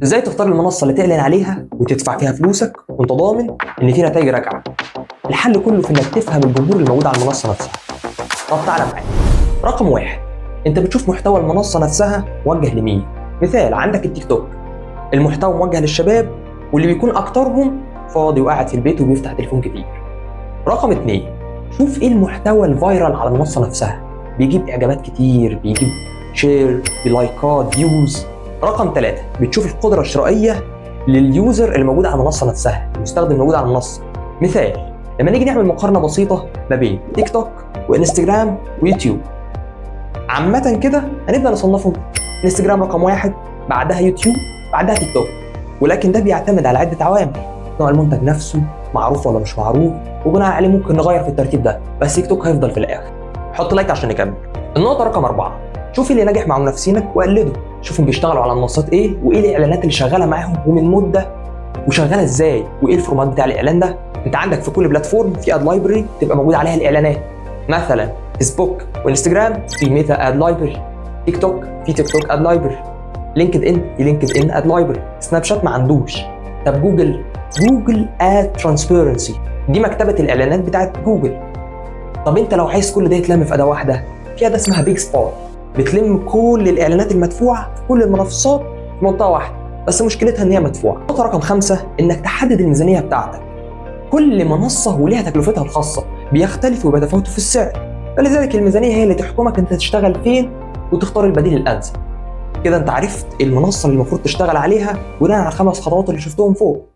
ازاي تختار المنصه اللي تعلن عليها وتدفع فيها فلوسك وانت ضامن ان في نتائج راجعه؟ الحل كله في انك تفهم الجمهور الموجود على المنصه نفسها. طب تعالى معايا. رقم واحد، انت بتشوف محتوى المنصه نفسها موجه لمين. مثال، عندك التيك توك، المحتوى موجه للشباب واللي بيكون اكترهم فاضي وقاعد في البيت وبيفتح تليفون كتير. رقم اتنين، شوف ايه المحتوى الفايرال على المنصه نفسها، بيجيب اعجابات كتير، بيجيب شير، بلايكات، فيوز. رقم ثلاثة، بتشوف القدرة الشرائية لليوزر اللي موجود على المنصة نفسها، المستخدم الموجود على المنصة. مثال، لما نيجي نعمل مقارنة بسيطة ما بين تيك توك وانستجرام ويوتيوب، عامة كده هنبدأ نصنفهم: انستجرام رقم واحد، بعدها يوتيوب، بعدها تيك توك. ولكن ده بيعتمد على عدة عوامل: نوع المنتج نفسه، معروف ولا مش معروف، وبناء عليه ممكن نغير في الترتيب ده، بس تيك توك هيفضل في الآخر. حط لايك عشان نكمل. النقطة رقم 4، شوف اللي ناجح مع منافسينك وقلده، شوفهم بيشتغلوا على منصات ايه، وايه الاعلانات اللي شغاله معاهم ومن مده وشغاله ازاي، وايه الفورمات بتاع الاعلان ده. انت عندك في كل بلاتفورم في اد لايبرري تبقى موجود عليها الاعلانات. مثلا فيسبوك وانستجرام في ميتا اد لايبرري، تيك توك في تيك توك اد لايبرري، لينكد ان في لينكد ان اد لايبرري، سناب شات ما عندوش. طب جوجل اد ترانسبيرنسي، دي مكتبه الاعلانات بتاعت جوجل. طب انت لو عايز كل ده يتلم في اداه واحده، في اداه اسمها بيج سبوت، بتلم كل الاعلانات المدفوعه في كل المنصات في منطقه واحده، بس مشكلتها ان هي مدفوعه. نقطه رقم 5، انك تحدد الميزانيه بتاعتك. كل منصه وليها تكلفتها الخاصه، بيختلفوا وبيتفاوتوا في السعر، فلذلك الميزانيه هي اللي تحكمك انت تشتغل فين وتختار البديل الانسب. كده انت عرفت المنصه اللي المفروض تشتغل عليها بناء على ال5 خطوات اللي شفتهم فوق.